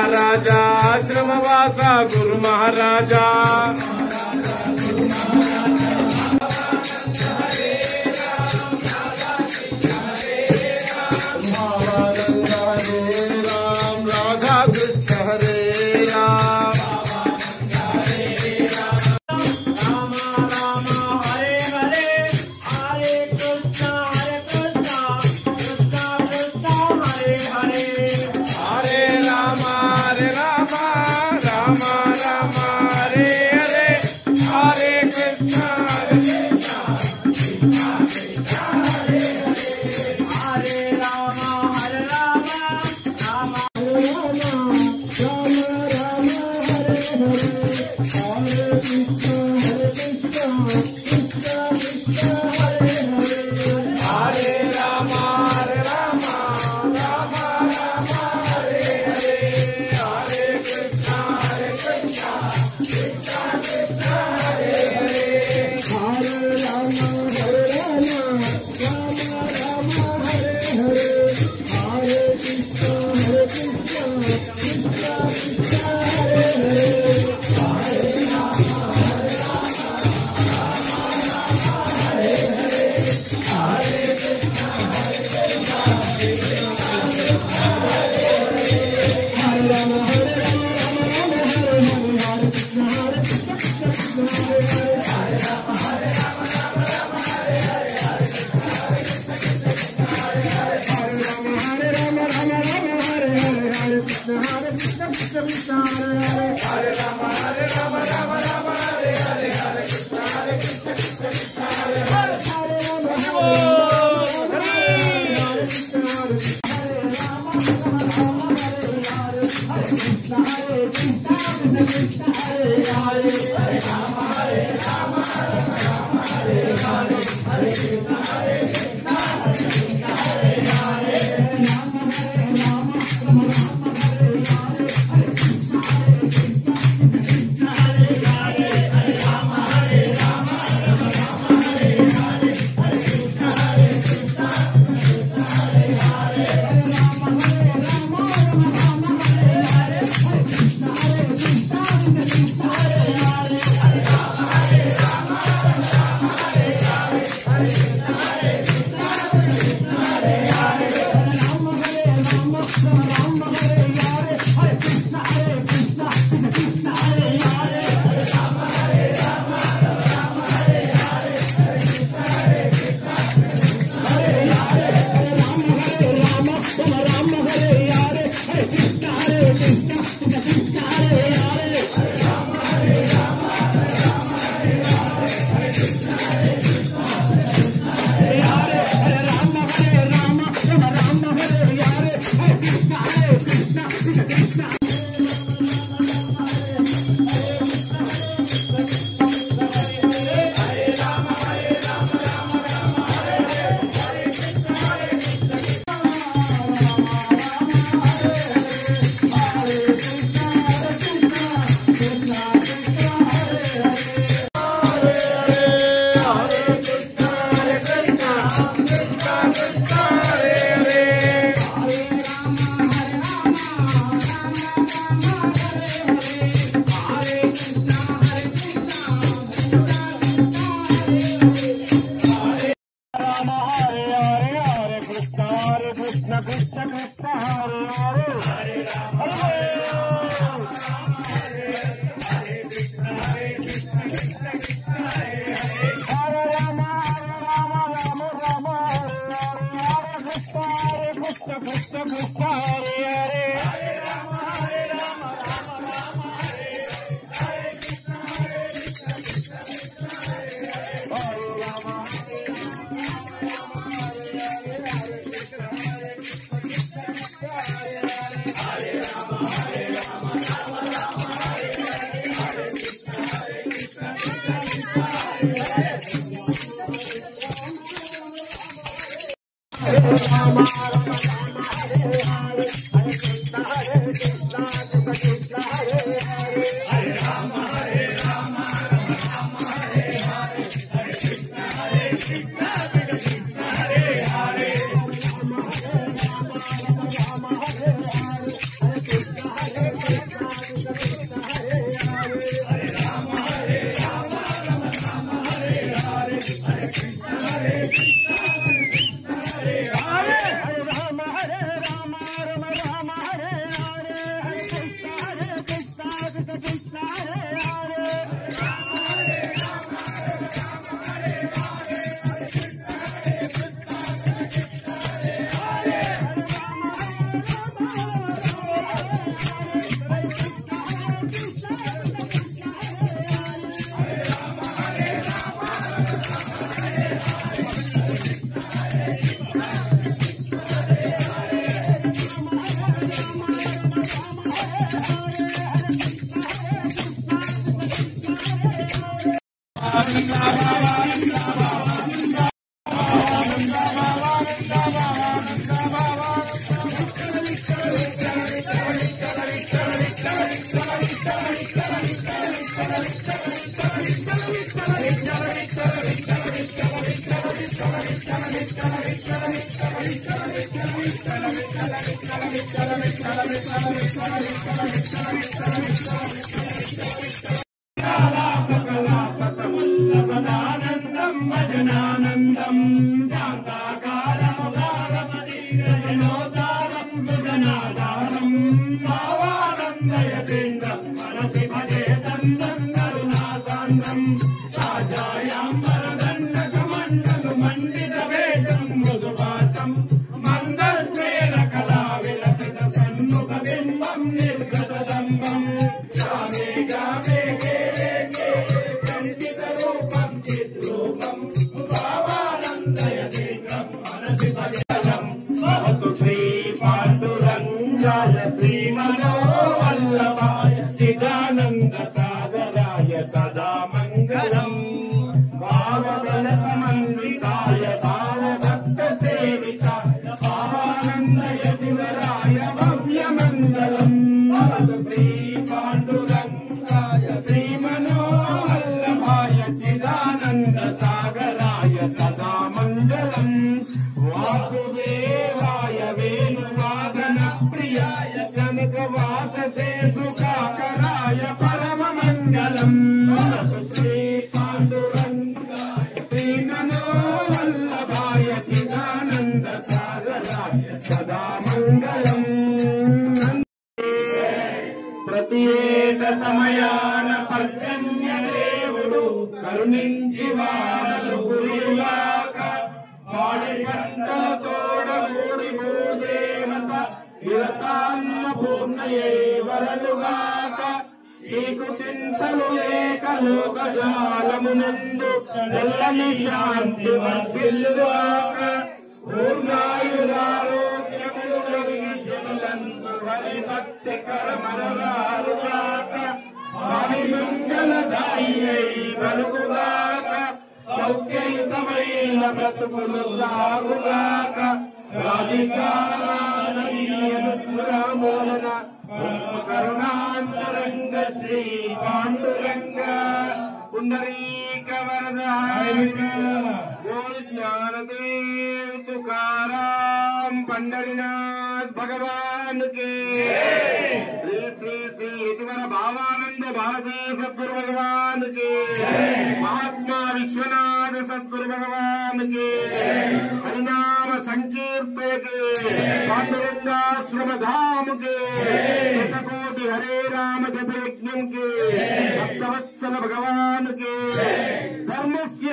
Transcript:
महाराजा आश्रमवासा गुरु महाराजा భజనానందం శాంతాకారముదారమదీరజనోదారం సుజనాధారం భావానందయతేంద్రం మనసి భజేతందం కరుణాసాంద్రం సాశాయాంబరదండకమండలు మండిత వేషం మృదువాచం మందస్మేర కళా విలసిత సన్ముఖ బింబం నిర్గతదంబం గామే గామే గేరే గేరే కంఠిత రూపం చిద్రూపం భావానందయతేంద్రం మనసి భజేతం భవతు శ్రీ పాండురంగాయ శ్రీమనోవల్లభాయ చిదానంద సాగరాయ సదా మంగళం భావబల సమన్వితాయ భావభక్త సేవితాయ భావానందయ దివరాయ భవ్యమంగళం భవతు శ్రీ పాండురంగాయ శ్రీమనోవల్లభాయ చిదానంద సాగరాయ సదా మంగళం వాసుదేవాయ వేణువాదన ప్రియాయ కనక వాససే సుఖాకరాయ పరమ మంగళం శ్రీ పాండురంగాయ శ్రీమనోవల్లభాయ చిదానంద సాగరాయ సదా మంగళం ప్రత్యేక సమయాన పర్జన్య దేవుడు కరుణించి వానలు కురియుగాక వాడి పంటల తోడగూడి భూదేవత ఇరతాన్న పూర్ణయే వరలుగాక నీకు చింతలు లేక లోకజాలమునందు చల్లని శాంతి వర్ధిల్లుగాక పూర్ణాయురారోగ్యములు కలిగి జనులందు హరిభక్తి కరమరగారుగాక వారి మంగళదాయి కలుగుగాక సౌఖ్యయుతమైన బ్రతుకులు సాగుగాక రాధికారాధనీయనుగ్రహమూలన కరుణాంతరంగ శ్రీ పాండురంగ పుండరీక వరద बोल ज्ञानदेव तुकाराम पंढरीनाथ भगवान के श्री श्री श्री इतिवर भावानंद भाषे सद्गुरु भगवान के महात्मा विश्वनाथ सद्गुरु भगवान के हरिनाम संकीर्तन के पांडुरंगाश्रम धाम के शतकोटि हरे राम जप यज्ञम के भक्तवत्सल भगवान के धर्मस्य